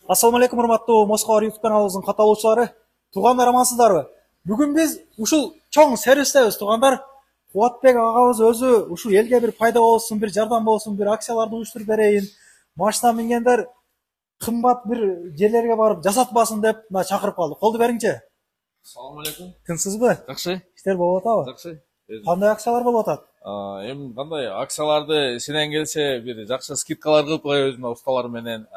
Ассалаумағалейкум, урматтуу Москва YouTube каналыбыздын катталуучулары. Туугандар, амансыздарбы? Бүгүн биз ушул чоң сервистебиз, туугандар. Кубатбек агабыз өзү ушул элге бир пайда болсун, бир жардам болсун, бир акцияларды уюштуруп берейин. Машина мингендер кымбат бир жерлерге барып жасатпасын деп мына чакырып калды. Колду бериңчи. Assalomu alaykum. Тынчсызбы? Жакшы. Иштер болуп атабы? Жакшы. Кандай акциялар болуп атат? Эми кандай акцияларды сенен келсе бир жакшы скидкалар кылып коебуз мына усталар менен.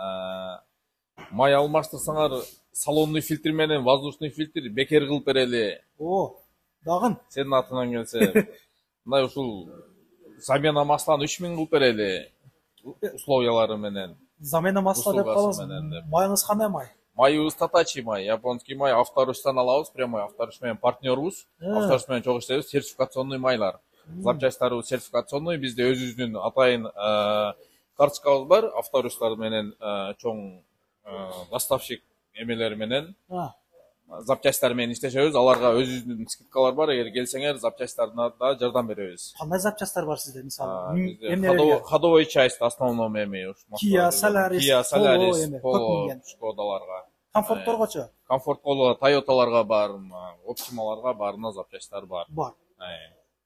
Май алмаштырсаңар салонный фильтр менен воздушный фильтр бекер кылып берели. О, дагын. Сенин атынан келсе. Мындай ушул замена масланы 3000 кылып берели. Условиялары менен. Замена масла деп каласыз. Майыңыз кандай май? Майыбыз татачий май, японский май, Авторустан алабыз, прямой Авторус менен партнербуз. Авторус менен чогуу иштейбиз, сертификационный майлар. Запчастьтарыбыз сертификационный, бизде өзүбүздүн атайын карточкабыз бар, Авторустар менен чоң доставщик эмелери менен запчастьтар менен иштешебиз. Аларга өзүбүздүн скидкалар бар, эгер келсеңер запчастьтарына да жардам беребиз. Кандай запчастьтар бар сизде, мисалы? Ходовой часть основном эми Kia, Solaris, Polo, Skodаларга. Комфортторгочу? Комфортко, Toyotаларга бар, Optimaларга бар, запчастьтар бар. Бар.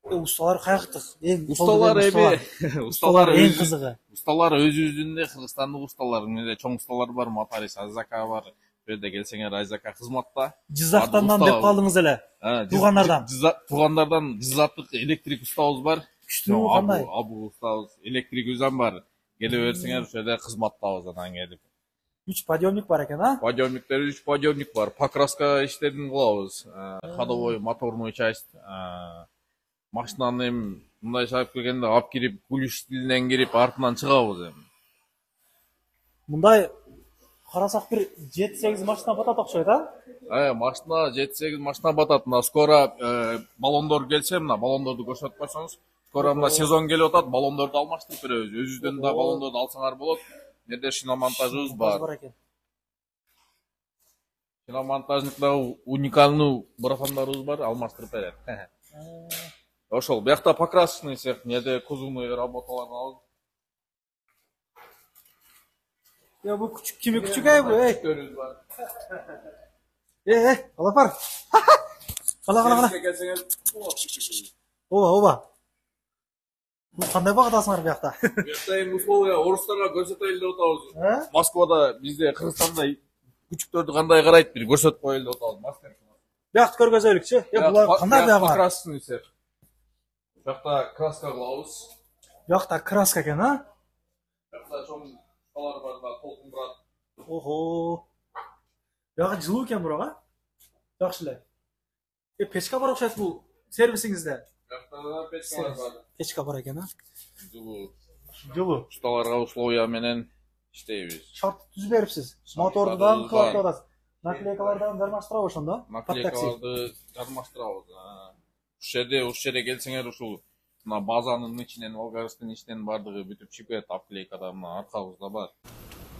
Усталар каяктык? Усталар эми, усталар эң кызыгы. Усталар өзүбүздүн кыргызстандык усталар, эмне чоң усталар бар, Матарис, Айзака бар. Жерде келсеңер Айзака кызматта. Жизактандан деп калдыңыз эле. Туугандардан. Туугандардан Жизаттык электрик устабыз бар. Күчтүү кандай? Абу устабыз, электрик үзөн бар. Келе берсеңер ошол жерде кызматтабыз анан келип. 3 подъемник бар экен, а? Подъемниктер 3 подъемник бар. Покраска иштерин кылабыз. Ходовой, моторную часть. Машинаны мындай шайып келгенде алып кирип, кулиш стилинен кирип, артынан чыгабыз эми. Мындай карасак бир 7-8 машина батат окшойт, а? Машина 7-8 машина батат. Мына скоро баллондор келсе, мына баллондорду көрсөтүп койсоңуз, скоро мына сезон келип атат, баллондорду алмаштырып беребиз. Өзүбүздөн да баллондорду алсаңар болот. Жерде шиномонтажыбыз бар. Шиномонтажникта уникальный барабандарыбыз бар, алмаштырып берет. Ошол биякта покрасочный цех, неде кузовный работалар алып. Я бу күчүк кими күчүк ай бу, Күчтөрүбүз бар. Алапар. Кала. Оба. Бу кандай багат асыңар биякта? Биякта эми условия орустарга көрсөтөлү деп атабыз. Москвада, бизде Кыргызстанда күчүктөрдү кандай карайт бир көрсөтүп коелу деп атабыз. Биякты көргөзөлүкчү. Булар кандай биягы? Покрасочный цех. Биякта краска кылабыз. Биякта краска экен, а? Биякта чоң калар бар да, толкун турат. Охо. Биягы жылуу экен бирок, а? Жакшы эле. Печка бар окшойт бул сервисиңизде. Биякта печкалар бар. Печка бар экен, а? Жылуу. Усталарга условия менен иштейбиз. Шарт түзүп берипсиз. Моторду дагы кылып атасыз. Наклейкалардан жармаштырабы ошондо? Наклейкаларды жармаштырабыз. Ушул жерде келсеңер ушул мына базанын ичинен, Волгарстын ичинен бардыгы бүтүп чипет обклейкада мына аркабызда бар.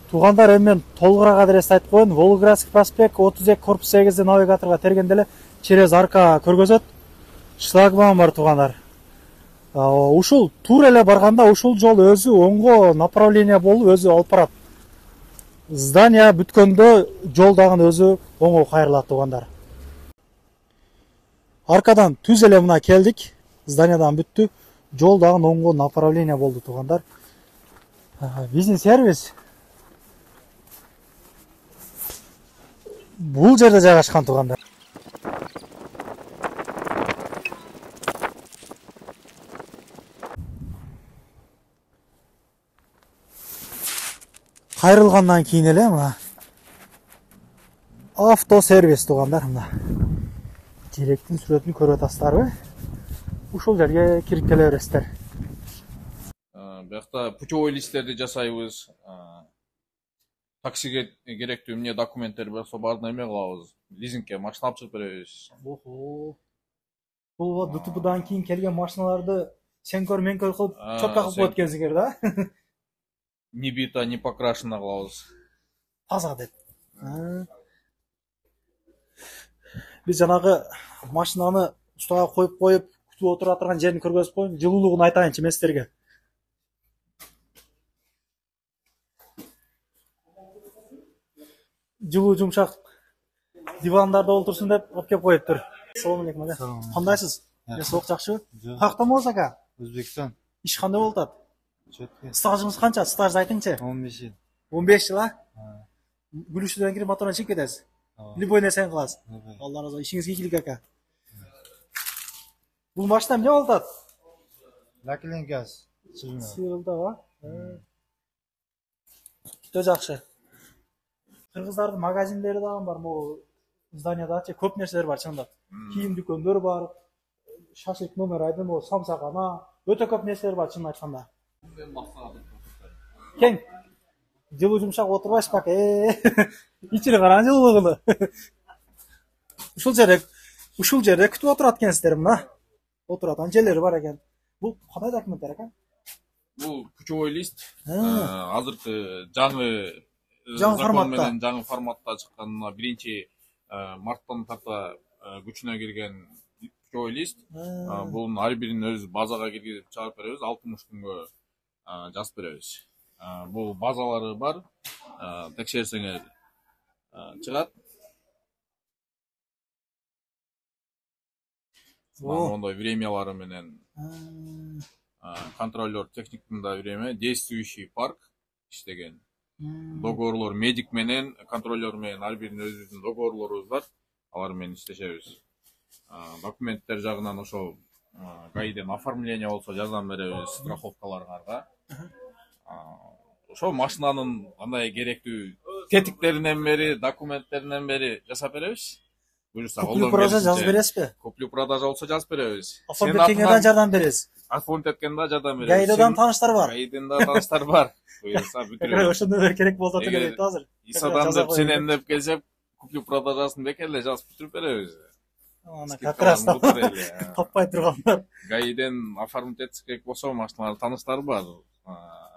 Туугандар, эми мен толугураак адрести айтып коеюн. Волгоградский проспект 32 корпус 8 навигаторго тергенде эле через арка көргөзөт. Шлагбаум бар, туугандар. Ушул тур эле барганда ушул жол өзү оңго направление болуп өзү алып барат. Здания бүткөндө жол дагы өзү оңго кайрылат, туугандар. Аркадан түз эле мына келдик. Зданиядан бүттү. Жол дагы оңго направление болду, туугандар. Биздин сервис бул жерде жайгашкан, туугандар. Кайрылгандан кийин эле мына автосервис, туугандар, мына директин сүрөтүн көрүп атасыздарбы? Ушул жерге кирип келе бересиздер. Биякта путевой листтерди жасайбыз. Таксиге керектүү эмне документтер болсо баарын эме кылабыз. Лизингке машина алып чыгып беребиз. Охо. Бул ДТПдан кийин келген машиналарды сенкөр менкөр кылып чопка кылып коет экенсиңер да? Не бита, не покрашена кылабыз. Таза деп. Биз жанагы машинаны устага коюп күтүп отура турган жерин көргөзүп коеюн, жылуулугун айтайынчы мен силерге. жылуу жумшак дивандарда олтурсун деп алып келип коюптур. Assalomu alaykum aka. Кандайсыз? Сок жакшыбы? Каяктан болосуз aka? Өзбекстан. Иш кандай болуп атат? Четке. Стажыңыз канча? Стажды айтыңчы. 15 жыл. 15 жыл, а? Күлүшүдөн кирип мотордон чыгып кетесиз. Любой нерсени кыласыз. Алла разы болсун. Ишиңизге ийгилик ака. Бул машина эмне болуп атат? Лаклин газ. Сыйылдап, а? Өтө жакшы. Кыргыздардын магазиндери дагы бар, могу зданиядачы көп нерселер бар чындап. Кийим дүкөндөр бар, шашлык номер айдын, могу самсакана, өтө көп нерселер бар чынын айтканда. Кең. Жылуу жумшак отурбайсызбы ака? Ичине караңыз жылуулугуну. Ушул жерде күтүп отурат экенсиздер мына. Отурат жерлери бар экен. Бул кандай документтер экен? Бул ключевой лист. Азыркы жаңы форматта. Жаңы форматта чыккан биринчи марттан тарта күчүнө кирген ключевой лист. Бунун ар бирин өз базага киргизип чыгарып беребиз, 60 күнгө жазып беребиз. Бул базалары бар, текшерсеңер чыгат. Ондай времялары менен контролер техниктин да время, действующий парк иштеген. Договорлор медик менен, контролер менен ар биринин өзүбүздүн договорлорубуз бар. Алар менен иштешебиз. Документтер жагынан ошол ГАИден оформление болсо жазам беребиз, страховкаларга. Ошол машинанын андай керектүү тетиктеринен бери, документтеринен бери жасап беребиз. Куплю продажа жазып бересизби? Куплю продажа болсо жазып беребиз. Оформить эткенге да жардам бересиз. Оформить эткенде жардам беребиз. ГАИден таныштар бар. ГАИден да таныштар бар. Буюрса бүтүрөбүз. Ошондой керек болсо деле азыр. Исадан деп сенен деп келсеп, куплю продажасын бекерде жазып бүтүрүп беребиз. Ана как раз таппай тургандар. ГАИден оформить этсек керек болсо машиналар таныштар бар.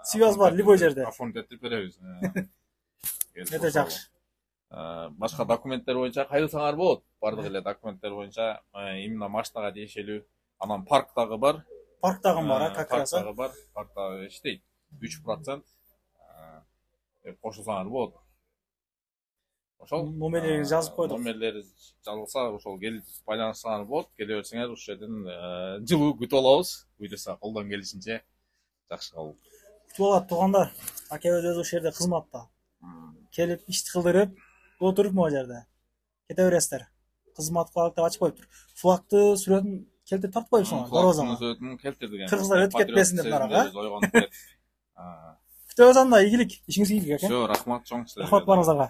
Связь бар любой жерде. Оформить этип беребиз. Өтө жакшы. Башка документтер боюнча кайрылсаңар болот. Бардык эле документтер боюнча именно машинага тиешелүү. Анан парк дагы бар. Парк дагы бар, как раз. Парк дагы бар. Парк дагы иштейт. 3% кошулсаңар болот. Ошол номерлерин жазып койдук. Номерлери жазылса, ошол келип байланышсаңар болот. Келе берсеңер ушул жерден жылуу күтүп алабыз. Буйрса колдон келишинче жакшы кабыл. Күтүп алат туугандар. Акебиз өзү ошол жерде кызматта. Келип ишти кылдырып отуруп могу жерде. Кете бересиздер. Кызмат флаг деп ачып коюптур. Флагты сүрөтүн келтирип тартып коюпсуңар. Корозага. Сүрөтүн келтирдик. Кыргыздар өтүп кетпесин деп нарага. Күтөбүз анда ийгилик. Ишиңизге ийгилик экен. Всё, рахмат, чоң силерге. Рахмат барыңыздарга.